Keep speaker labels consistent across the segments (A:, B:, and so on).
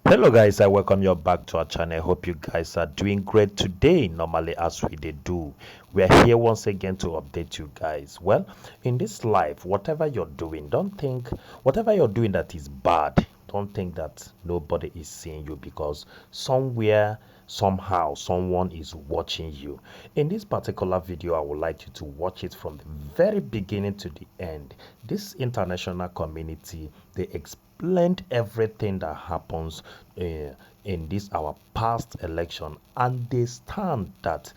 A: Hello guys, I welcome you back to our channel. Hope you guys are doing great today. Normally as we did do, we are here once again to update you guys. Well, in this life, whatever you're doing, don't think whatever you're doing that is bad, don't think that nobody is seeing you, because somewhere, somehow, someone is watching you. In this particular video, I would like you to watch it from the very beginning to the end. This international community, they explained everything that happens in this our past election, and they stand that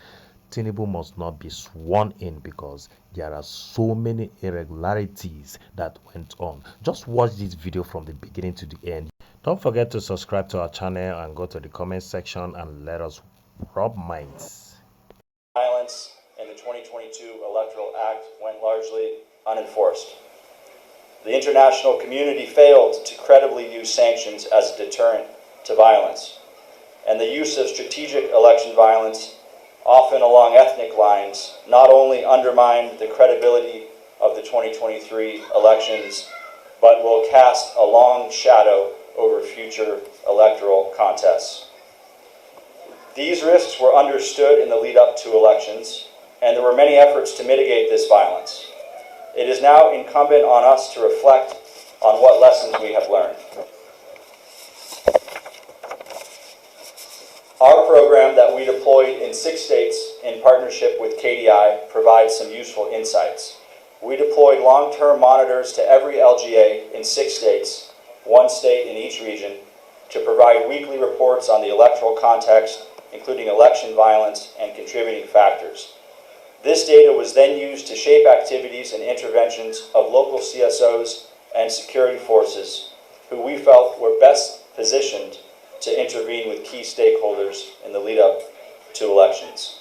A: Tinubu must not be sworn in because there are so many irregularities that went on. Just watch this video from the beginning to the end. Don't forget to subscribe to our channel and go to the comment section and let us rub minds.
B: Violence in the 2022 Electoral Act went largely unenforced. The international community failed to credibly use sanctions as a deterrent to violence, and the use of strategic election violence, often along ethnic lines, not only undermined the credibility of the 2023 elections, but will cast a long shadow over future electoral contests. These risks were understood in the lead up to elections, and there were many efforts to mitigate this violence. It is now incumbent on us to reflect on what lessons we have learned. Our program that we deployed in 6 states in partnership with KDI provides some useful insights. We deployed long-term monitors to every LGA in 6 states, 1 state in each region, to provide weekly reports on the electoral context, including election violence and contributing factors. This data was then used to shape activities and interventions of local CSOs and security forces who we felt were best positioned to intervene with key stakeholders in the lead up to elections.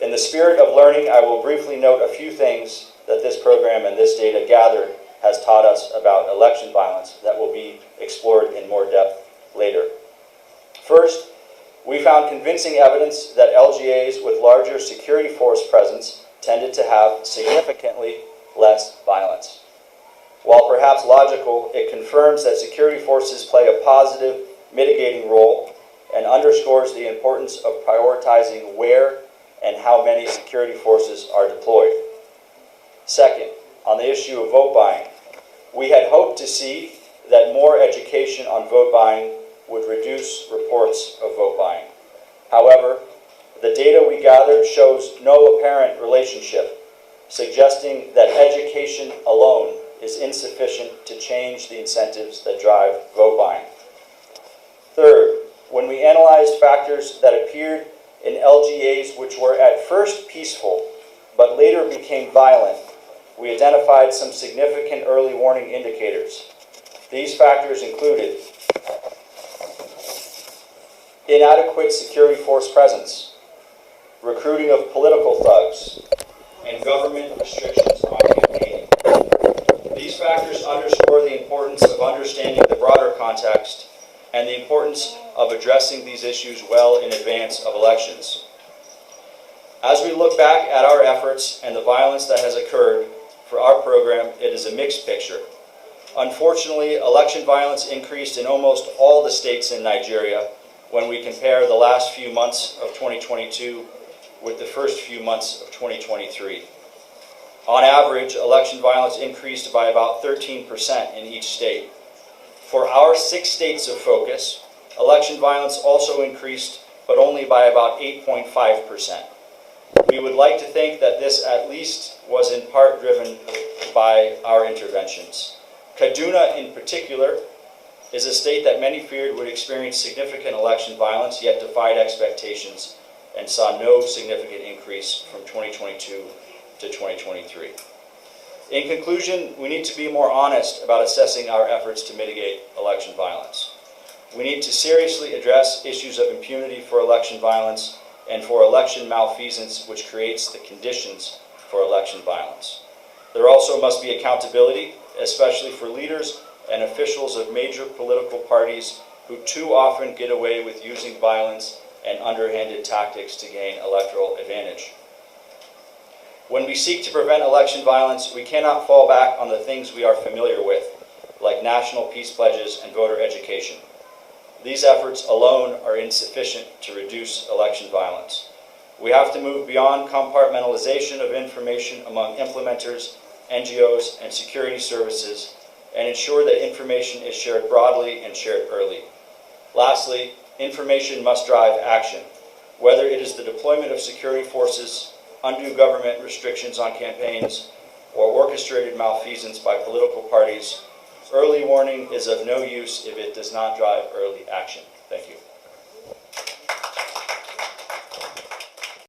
B: In the spirit of learning, I will briefly note a few things that this program and this data gathered has taught us about election violence that will be explored in more depth later. First, we found convincing evidence that LGAs with larger security force presence tended to have significantly less violence. While perhaps logical, it confirms that security forces play a positive mitigating role and underscores the importance of prioritizing where and how many security forces are deployed. Second, on the issue of vote buying, we had hoped to see that more education on vote buying would reduce reports of vote buying. However, the data we gathered shows no apparent relationship, suggesting that education alone is insufficient to change the incentives that drive vote buying. Third, when we analyzed factors that appeared in LGAs which were at first peaceful but later became violent, we identified some significant early warning indicators. These factors included inadequate security force presence, recruiting of political thugs, and government restrictions on campaigning. These factors underscore the importance of understanding the broader context and the importance of addressing these issues well in advance of elections. As we look back at our efforts and the violence that has occurred for our program, it is a mixed picture. Unfortunately, election violence increased in almost all the states in Nigeria when we compare the last few months of 2022 with the first few months of 2023. On average, election violence increased by about 13% in each state. For our 6 states of focus, election violence also increased, but only by about 8.5%. We would like to think that this at least was in part driven by our interventions. Kaduna in particular is a state that many feared would experience significant election violence, yet defied expectations and saw no significant increase from 2022 to 2023. In conclusion, we need to be more honest about assessing our efforts to mitigate election violence. We need to seriously address issues of impunity for election violence and for election malfeasance, which creates the conditions for election violence. There also must be accountability, especially for leaders and officials of major political parties who too often get away with using violence and underhanded tactics to gain electoral advantage. When we seek to prevent election violence, we cannot fall back on the things we are familiar with, like national peace pledges and voter education. These efforts alone are insufficient to reduce election violence. We have to move beyond compartmentalization of information among implementers, NGOs, and security services, and ensure that information is shared broadly and shared early. Lastly, information must drive action. Whether it is the deployment of security forces, undue government restrictions on campaigns, or orchestrated malfeasance by political parties, early warning is of no use if it does not drive early action. Thank you.